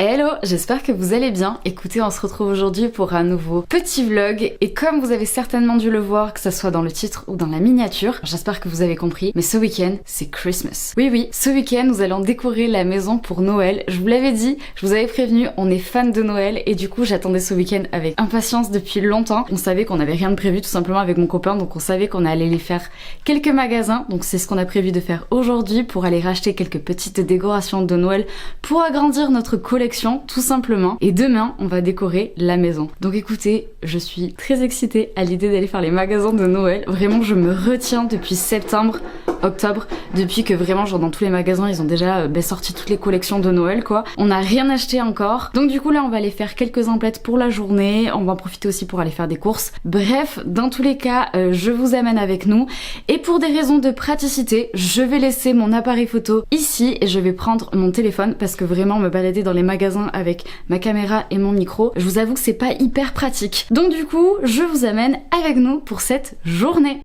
Hello, j'espère que vous allez bien. Écoutez, on se retrouve aujourd'hui pour un nouveau petit vlog. Et comme vous avez certainement dû le voir, que ce soit dans le titre ou dans la miniature, j'espère que vous avez compris, mais ce week-end, c'est Christmas. Oui, ce week-end, nous allons décorer la maison pour Noël. Je vous l'avais dit, je vous avais prévenu, on est fan de Noël et du coup, j'attendais ce week-end avec impatience depuis longtemps. On savait qu'on n'avait rien de prévu tout simplement avec mon copain, donc on savait qu'on allait aller faire quelques magasins. Donc c'est ce qu'on a prévu de faire aujourd'hui pour aller racheter quelques petites décorations de Noël pour agrandir notre collection tout simplement. Et demain, on va décorer la maison. Donc écoutez, je suis très excitée à l'idée d'aller faire les magasins de Noël. Vraiment, je me retiens depuis septembre, octobre, depuis que vraiment, genre dans tous les magasins, ils ont déjà sorti toutes les collections de Noël, quoi. On n'a rien acheté encore. Donc du coup, là, on va aller faire quelques emplettes pour la journée. On va en profiter aussi pour aller faire des courses. Bref, dans tous les cas, je vous amène avec nous. Et pour des raisons de praticité, je vais laisser mon appareil photo ici et je vais prendre mon téléphone parce que vraiment, me balader dans les magasins avec ma caméra et mon micro, je vous avoue que c'est pas hyper pratique. Donc du coup, je vous amène avec nous pour cette journée.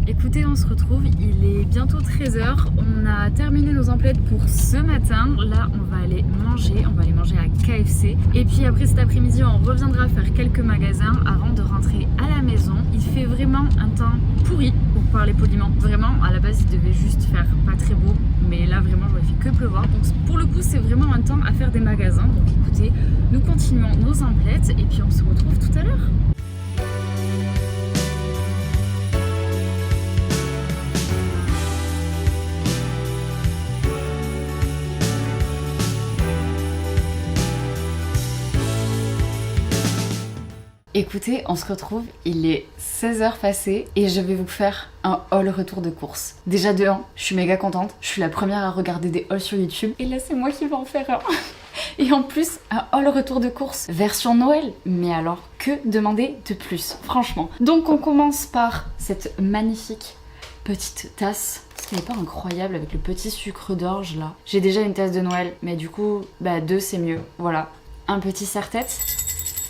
Écoutez, on se retrouve, il est bientôt 13h, on a terminé nos emplettes pour ce matin. Là, on va aller manger à KFC. Et puis après cet après-midi, on reviendra faire quelques magasins avant de rentrer à la maison. Il fait vraiment un temps pourri, pour parler poliment. Vraiment, à la base, il devait juste faire pas très beau, mais là, vraiment, j'aurais fait que pleuvoir. Donc pour le coup, c'est vraiment un temps à faire des magasins. Donc écoutez, nous continuons nos emplettes et puis on se retrouve tout à l'heure. Écoutez, on se retrouve, il est 16h passé et je vais vous faire un haul retour de course. Déjà de 1, je suis méga contente, je suis la première à regarder des hauls sur YouTube et là c'est moi qui vais en faire un. Et en plus, un haul retour de course version Noël. Mais alors, que demander de plus, franchement. Donc on commence par cette magnifique petite tasse. Est-ce qu'elle n'est pas incroyable avec le petit sucre d'orge là? J'ai déjà une tasse de Noël, mais du coup, 2 c'est mieux. Voilà, un petit serre-tête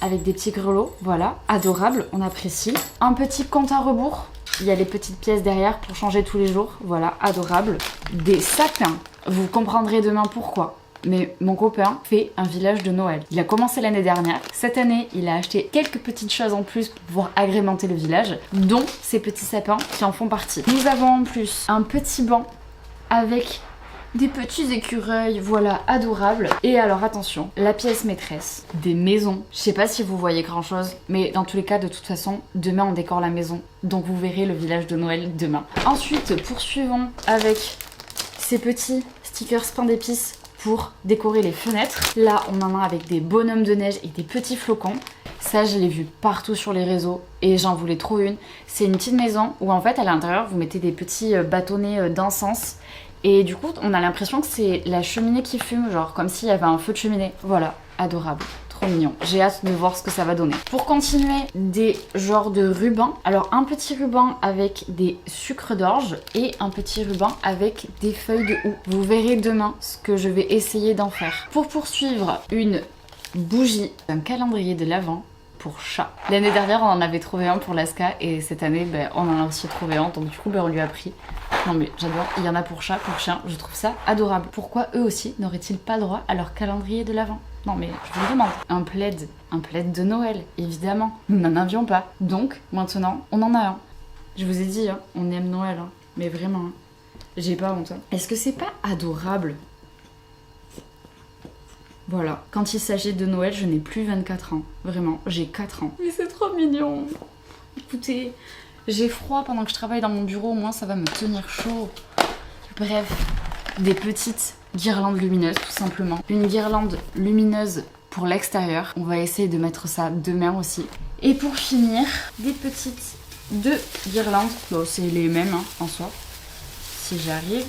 avec des petits grelots, voilà, adorable, on apprécie. Un petit compte à rebours, il y a les petites pièces derrière pour changer tous les jours, voilà, adorable. Des sapins, vous comprendrez demain pourquoi. Mais mon copain fait un village de Noël. Il a commencé l'année dernière. Cette année, il a acheté quelques petites choses en plus pour pouvoir agrémenter le village, dont ces petits sapins qui en font partie. Nous avons en plus un petit banc avec des petits écureuils, voilà, adorables. Et alors attention, la pièce maîtresse des maisons. Je sais pas si vous voyez grand chose, mais dans tous les cas, de toute façon, demain on décore la maison. Donc vous verrez le village de Noël demain. Ensuite, poursuivons avec ces petits stickers pain d'épices pour décorer les fenêtres. Là, on en a avec des bonhommes de neige et des petits flocons. Ça, je l'ai vu partout sur les réseaux et j'en voulais trop une. C'est une petite maison où en fait, à l'intérieur, vous mettez des petits bâtonnets d'encens. Et du coup, on a l'impression que c'est la cheminée qui fume, genre comme s'il y avait un feu de cheminée. Voilà, adorable, trop mignon. J'ai hâte de voir ce que ça va donner. Pour continuer, des genres de rubans. Alors un petit ruban avec des sucres d'orge et un petit ruban avec des feuilles de houx. Vous verrez demain ce que je vais essayer d'en faire. Pour poursuivre, une bougie, un calendrier de l'Avent pour chat. L'année dernière, on en avait trouvé un pour Laska et cette année, on en a aussi trouvé un. Donc du coup, on lui a pris. Non mais j'adore, il y en a pour chat, pour chien, je trouve ça adorable. Pourquoi eux aussi n'auraient-ils pas droit à leur calendrier de l'Avent? Non mais je vous le demande. Un plaid de Noël, évidemment. Nous n'en avions pas. Donc maintenant, on en a un. Je vous ai dit, hein, on aime Noël, hein, mais vraiment, hein, j'ai pas honte. Hein. Est-ce que c'est pas adorable? Voilà, quand il s'agit de Noël, je n'ai plus 24 ans. Vraiment, j'ai 4 ans. Mais c'est trop mignon. Écoutez, j'ai froid pendant que je travaille dans mon bureau, au moins ça va me tenir chaud. Bref, des petites guirlandes lumineuses tout simplement. Une guirlande lumineuse pour l'extérieur. On va essayer de mettre ça demain aussi. Et pour finir, des petites 2 guirlandes. Bon, c'est les mêmes hein, en soi, si j'arrive.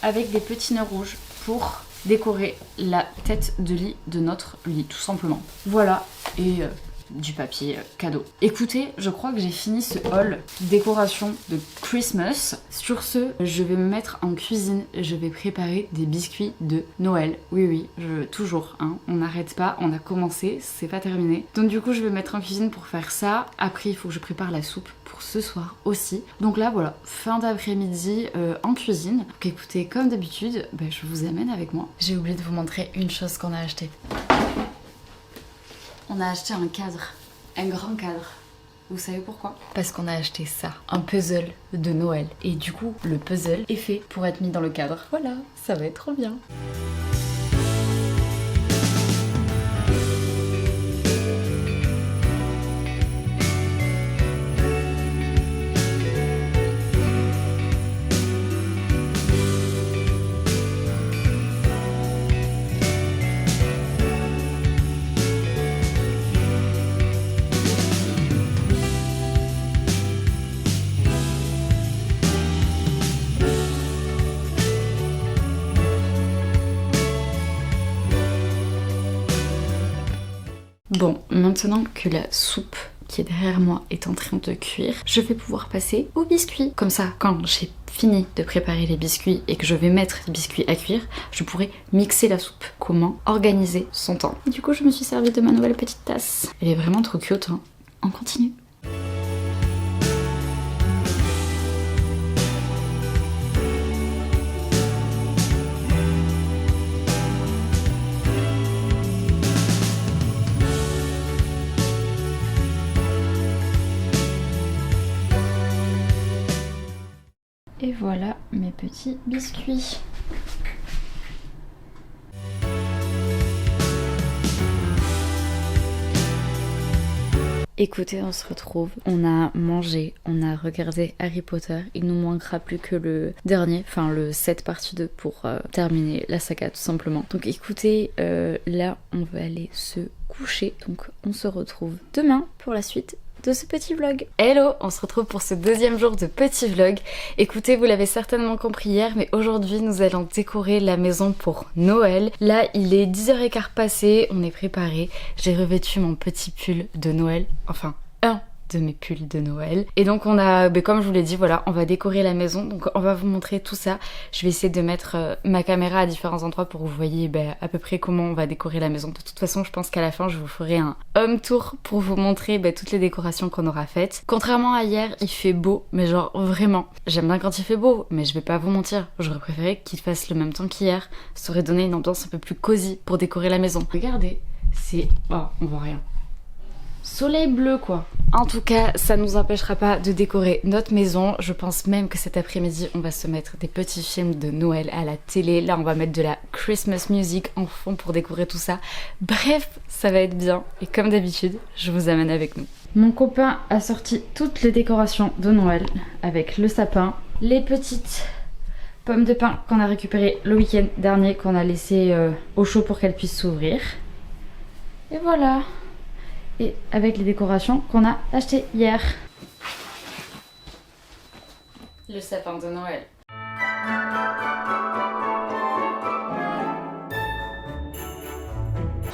Avec des petits nœuds rouges pour décorer la tête de lit de notre lit, tout simplement. Voilà, et du papier cadeau. Écoutez, je crois que j'ai fini ce haul décoration de Christmas. Sur ce, je vais me mettre en cuisine. Je vais préparer des biscuits de Noël. Oui, toujours, hein. On n'arrête pas, on a commencé, c'est pas terminé. Donc du coup, je vais me mettre en cuisine pour faire ça. Après, il faut que je prépare la soupe pour ce soir aussi. Donc là, voilà, fin d'après-midi en cuisine. Donc écoutez, comme d'habitude, je vous amène avec moi. J'ai oublié de vous montrer une chose qu'on a acheté. On a acheté un cadre, un grand cadre. Vous savez pourquoi? Parce qu'on a acheté ça, un puzzle de Noël. Et du coup, le puzzle est fait pour être mis dans le cadre. Voilà, ça va être trop bien. Bon, maintenant que la soupe qui est derrière moi est en train de cuire, je vais pouvoir passer aux biscuits. Comme ça, quand j'ai fini de préparer les biscuits et que je vais mettre les biscuits à cuire, je pourrai mixer la soupe. Comment organiser son temps. Du coup, je me suis servi de ma nouvelle petite tasse. Elle est vraiment trop cute, hein. On continue. Et voilà mes petits biscuits. Écoutez, on se retrouve, on a mangé, on a regardé Harry Potter, il nous manquera plus que le dernier, enfin le 7 partie 2 pour terminer la saga tout simplement. Donc écoutez, là on va aller se coucher, donc on se retrouve demain pour la suite de ce petit vlog. Hello, on se retrouve pour ce deuxième jour de petit vlog. Écoutez, vous l'avez certainement compris hier, mais aujourd'hui nous allons décorer la maison pour Noël. Là, il est 10h15 passé, on est préparé. J'ai revêtu mon petit pull de Noël, enfin un de mes pulls de Noël. Et donc on a, comme je vous l'ai dit, voilà, on va décorer la maison. Donc on va vous montrer tout ça. Je vais essayer de mettre ma caméra à différents endroits pour que vous voyez à peu près comment on va décorer la maison. De toute façon, je pense qu'à la fin, je vous ferai un home tour pour vous montrer toutes les décorations qu'on aura faites. Contrairement à hier, il fait beau, mais genre vraiment, j'aime bien quand il fait beau, mais je vais pas vous mentir, j'aurais préféré qu'il fasse le même temps qu'hier. Ça aurait donné une ambiance un peu plus cosy pour décorer la maison. Regardez, c'est... Oh, on voit rien. Soleil bleu quoi. En tout cas, ça nous empêchera pas de décorer notre maison. Je pense même que cet après-midi, on va se mettre des petits films de Noël à la télé. Là, on va mettre de la Christmas music en fond pour décorer tout ça. Bref, ça va être bien. Et comme d'habitude, je vous amène avec nous. Mon copain a sorti toutes les décorations de Noël avec le sapin, les petites pommes de pin qu'on a récupérées le week-end dernier, qu'on a laissé au chaud pour qu'elles puissent s'ouvrir. Et voilà. Et avec les décorations qu'on a achetées hier. Le sapin de Noël.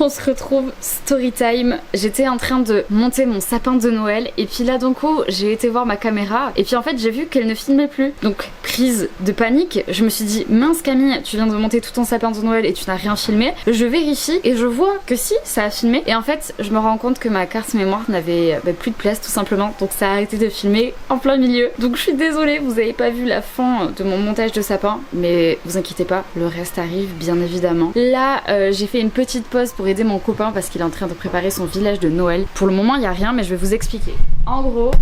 On se retrouve story time. J'étais en train de monter mon sapin de Noël et puis là d'un coup j'ai été voir ma caméra et puis en fait j'ai vu qu'elle ne filmait plus. Donc prise de panique, je me suis dit mince Camille, tu viens de monter tout ton sapin de Noël et tu n'as rien filmé. Je vérifie et je vois que si, ça a filmé et en fait je me rends compte que ma carte mémoire n'avait plus de place tout simplement, donc ça a arrêté de filmer en plein milieu. Donc je suis désolée, vous avez pas vu la fin de mon montage de sapin, mais vous inquiétez pas, le reste arrive bien évidemment. Là j'ai fait une petite pause pour aider mon copain parce qu'il est en train de préparer son village de Noël. Pour le moment il n'y a rien mais je vais vous expliquer. En gros,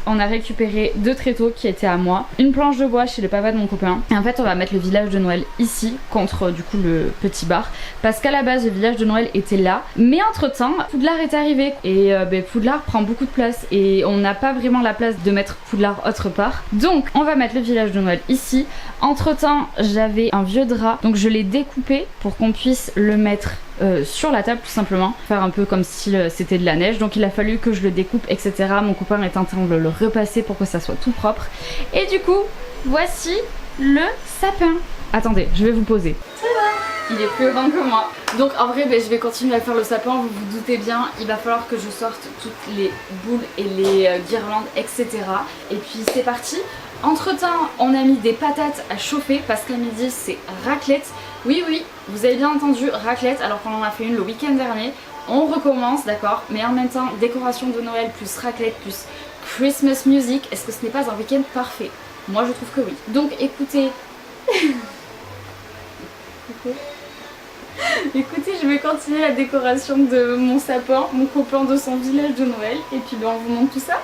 on a récupéré 2 tréteaux qui étaient à moi, une planche de bois chez le papa de mon copain et en fait on va mettre le village de Noël ici contre du coup le petit bar parce qu'à la base le village de Noël était là mais entre temps Poudlard est arrivé et Poudlard prend beaucoup de place et on n'a pas vraiment la place de mettre Poudlard autre part, donc on va mettre le village de Noël ici. Entre temps j'avais un vieux drap donc je l'ai découpé pour qu'on puisse le mettre sur la table tout simplement, faire un peu comme si c'était de la neige, donc il a fallu que je le découpe etc. Mon copain est en train de le repasser pour que ça soit tout propre et du coup voici le sapin. Attendez, je vais vous poser. Ça va. il est plus grand que moi. Donc en vrai je vais continuer à faire le sapin, vous vous doutez bien, il va falloir que je sorte toutes les boules et les guirlandes etc. Et puis c'est parti. Entre temps on a mis des patates à chauffer parce qu'à midi c'est raclette. Oui vous avez bien entendu, raclette, alors qu'on en a fait une le week-end dernier. On recommence, d'accord, mais en même temps décoration de Noël plus raclette plus Christmas music, est-ce que ce n'est pas un week-end parfait? Moi je trouve que oui. Donc écoutez... Écoutez, je vais continuer la décoration de mon sapin, mon copain de son village de Noël, et puis on vous montre tout ça.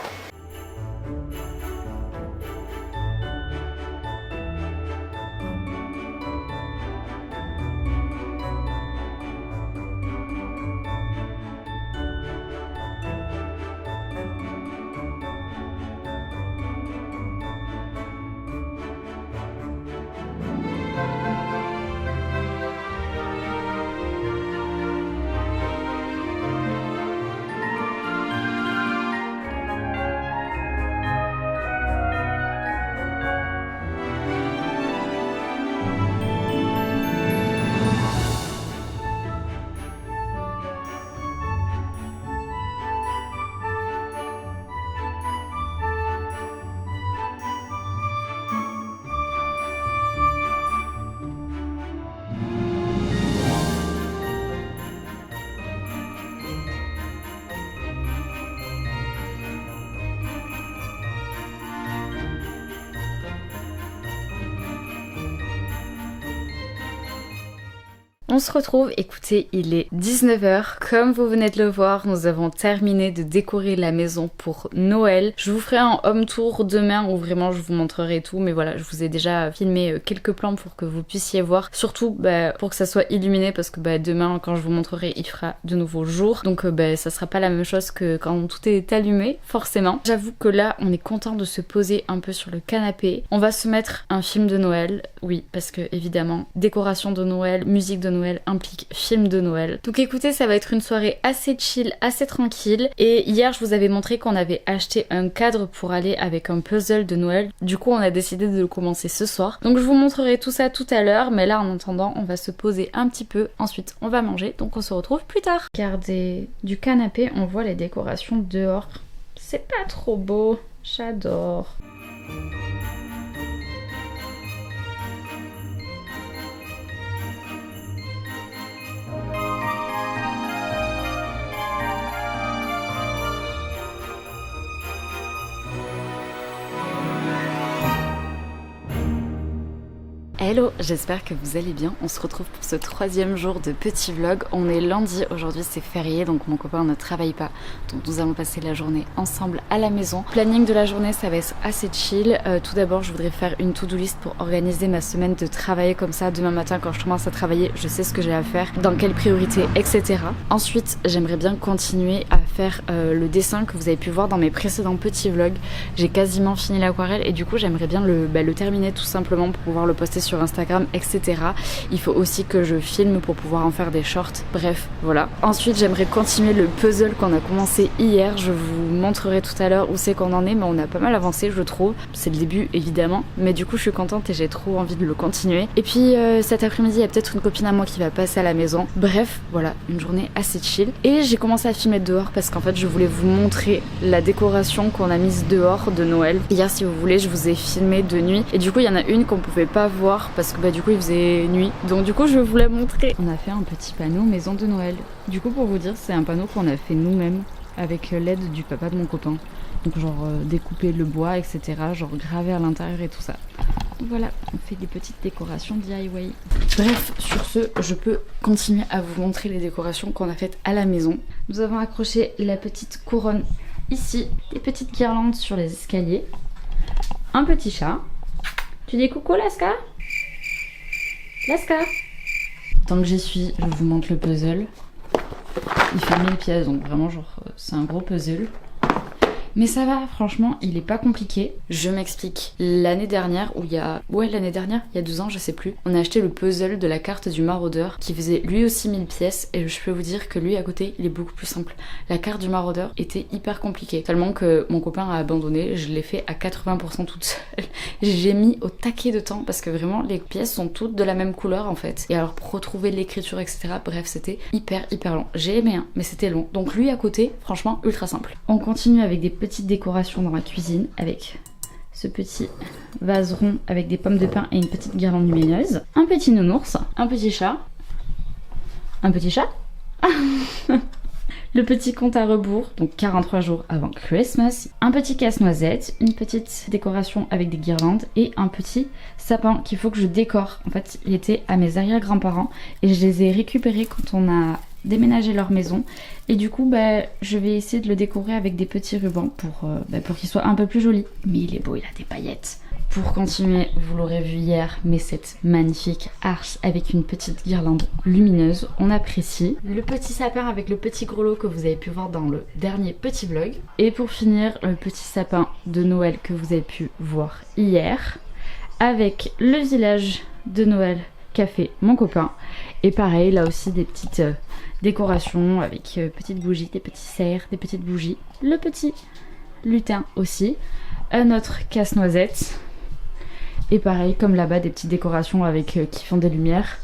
On se retrouve, écoutez, il est 19 h. Comme vous venez de le voir, nous avons terminé de décorer la maison pour Noël. Je vous ferai un home tour demain où vraiment je vous montrerai tout. Mais voilà, je vous ai déjà filmé quelques plans pour que vous puissiez voir. Surtout pour que ça soit illuminé parce que demain, quand je vous montrerai, il fera de nouveau jour. Donc ça sera pas la même chose que quand tout est allumé, forcément. J'avoue que là, on est content de se poser un peu sur le canapé. On va se mettre un film de Noël. Oui, parce que évidemment, décoration de Noël, musique de Noël implique film de Noël. Donc écoutez, ça va être une soirée assez chill, assez tranquille. Et hier, je vous avais montré qu'on avait acheté un cadre pour aller avec un puzzle de Noël. Du coup, on a décidé de le commencer ce soir. Donc je vous montrerai tout ça tout à l'heure. Mais là, en attendant, on va se poser un petit peu. Ensuite, on va manger. Donc on se retrouve plus tard. Regardez, du canapé, on voit les décorations dehors. C'est pas trop beau. J'adore. Hello, j'espère que vous allez bien. On se retrouve pour ce 3e jour de petit vlog. On est lundi, aujourd'hui c'est férié, donc mon copain ne travaille pas. Donc nous allons passer la journée ensemble à la maison. Planning de la journée, ça va être assez chill. Tout d'abord, je voudrais faire une to-do list pour organiser ma semaine de travail comme ça. Demain matin, quand je commence à travailler, je sais ce que j'ai à faire, dans quelle priorité, etc. Ensuite, j'aimerais bien continuer à faire le dessin que vous avez pu voir dans mes précédents petits vlogs. J'ai quasiment fini l'aquarelle et du coup, j'aimerais bien le terminer tout simplement pour pouvoir le poster sur Instagram, etc. Il faut aussi que je filme pour pouvoir en faire des shorts. Bref, voilà. Ensuite, j'aimerais continuer le puzzle qu'on a commencé hier. Je vous montrerai tout à l'heure où c'est qu'on en est, mais on a pas mal avancé, je trouve. C'est le début, évidemment, mais du coup, je suis contente et j'ai trop envie de le continuer. Et puis, cet après-midi, il y a peut-être une copine à moi qui va passer à la maison. Bref, voilà, une journée assez chill. Et j'ai commencé à filmer dehors parce qu'en fait, je voulais vous montrer la décoration qu'on a mise dehors de Noël. Hier, si vous voulez, je vous ai filmé de nuit. Et du coup, il y en a une qu'on pouvait pas voir parce que du coup il faisait nuit, donc du coup je vais vous la montrer. On a fait un petit panneau maison de Noël. Du coup, pour vous dire, c'est un panneau qu'on a fait nous-mêmes avec l'aide du papa de mon copain. Donc genre découper le bois, etc. Genre graver à l'intérieur et tout ça. Voilà, on fait des petites décorations DIY. Bref, sur ce, je peux continuer à vous montrer les décorations qu'on a faites à la maison. Nous avons accroché la petite couronne ici, des petites guirlandes sur les escaliers, un petit chat. Tu dis coucou Laska? Laska. Tant que j'y suis, je vous montre le puzzle. Il fait 1000 pièces, donc vraiment genre c'est un gros puzzle. Mais ça va, franchement, il est pas compliqué. Je m'explique. L'année dernière, il y a 12 ans, je sais plus, on a acheté le puzzle de la carte du maraudeur qui faisait lui aussi 1000 pièces et je peux vous dire que lui à côté, il est beaucoup plus simple. La carte du maraudeur était hyper compliquée. Tellement que mon copain a abandonné, je l'ai fait à 80% toute seule. J'ai mis au taquet de temps parce que vraiment les pièces sont toutes de la même couleur en fait. Et alors pour retrouver l'écriture, etc. Bref, c'était hyper long. J'ai aimé, hein, mais c'était long. Donc lui à côté, franchement, ultra simple. On continue avec des petites décorations dans la cuisine avec ce petit vase rond avec des pommes de pin et une petite guirlande lumineuse. Un petit nounours, un petit chat. Un petit chat. Le petit compte à rebours, donc 43 jours avant Christmas. Un petit casse-noisette, une petite décoration avec des guirlandes et un petit sapin qu'il faut que je décore. En fait, il était à mes arrière-grands-parents et je les ai récupérés quand on a déménagé leur maison. Et du coup, je vais essayer de le décorer avec des petits rubans pour qu'il soit un peu plus joli. Mais il est beau, il a des paillettes. Pour continuer, vous l'aurez vu hier, mais cette magnifique arche avec une petite guirlande lumineuse, on apprécie. Le petit sapin avec le petit grelot que vous avez pu voir dans le dernier petit vlog. Et pour finir, le petit sapin de Noël que vous avez pu voir hier, avec le village de Noël qu'a fait mon copain. Et pareil, là aussi des petites décorations avec petites bougies, des petits cerfs, des petites bougies. Le petit lutin aussi. Un autre casse-noisette. Et pareil, comme là-bas, des petites décorations avec qui font des lumières.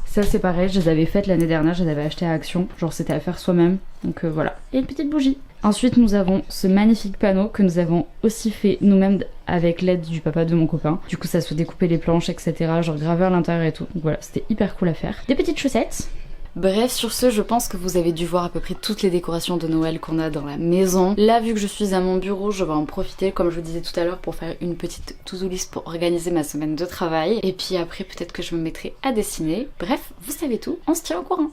Ça c'est pareil, je les avais faites l'année dernière, je les avais achetées à Action. Genre c'était à faire soi-même, donc voilà. Et une petite bougie. Ensuite nous avons ce magnifique panneau que nous avons aussi fait nous-mêmes avec l'aide du papa de mon copain. Du coup ça se fait découper les planches, etc. Genre graver à l'intérieur et tout. Donc voilà, c'était hyper cool à faire. Des petites chaussettes. Bref, sur ce, je pense que vous avez dû voir à peu près toutes les décorations de Noël qu'on a dans la maison. Là, vu que je suis à mon bureau, je vais en profiter, comme je vous disais tout à l'heure, pour faire une petite to-do list pour organiser ma semaine de travail. Et puis après, peut-être que je me mettrai à dessiner. Bref, vous savez tout, on se tient au courant.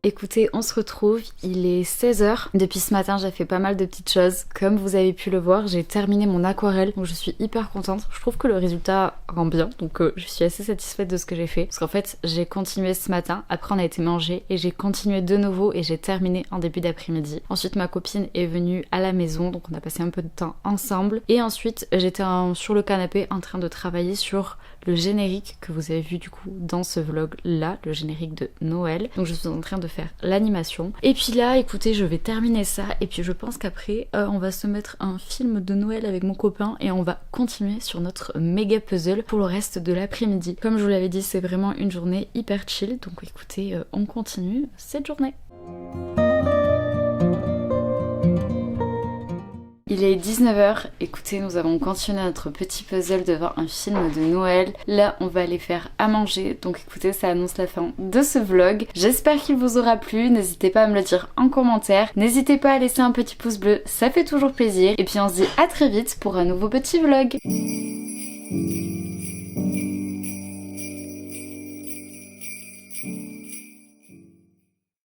écoutez, on se retrouve, il est 16h. Depuis ce matin, j'ai fait pas mal de petites choses. Comme vous avez pu le voir, j'ai terminé mon aquarelle, donc je suis hyper contente. Je trouve que le résultat rend bien, donc je suis assez satisfaite de ce que j'ai fait. Parce qu'en fait, j'ai continué ce matin, après on a été manger, et j'ai continué de nouveau et j'ai terminé en début d'après-midi. Ensuite, ma copine est venue à la maison, donc on a passé un peu de temps ensemble. Et ensuite, j'étais sur le canapé en train de travailler sur le générique que vous avez vu du coup dans ce vlog là, le générique de Noël. Donc je suis en train de faire l'animation. Et puis là, écoutez, je vais terminer ça et puis je pense qu'après on va se mettre un film de Noël avec mon copain et on va continuer sur notre méga puzzle pour le reste de l'après-midi. Comme je vous l'avais dit, c'est vraiment une journée hyper chill. Donc écoutez, on continue cette journée. Il est 19h, écoutez, nous avons continué notre petit puzzle devant un film de Noël. Là, on va aller faire à manger, donc écoutez, ça annonce la fin de ce vlog. J'espère qu'il vous aura plu, n'hésitez pas à me le dire en commentaire. N'hésitez pas à laisser un petit pouce bleu, ça fait toujours plaisir. Et puis on se dit à très vite pour un nouveau petit vlog.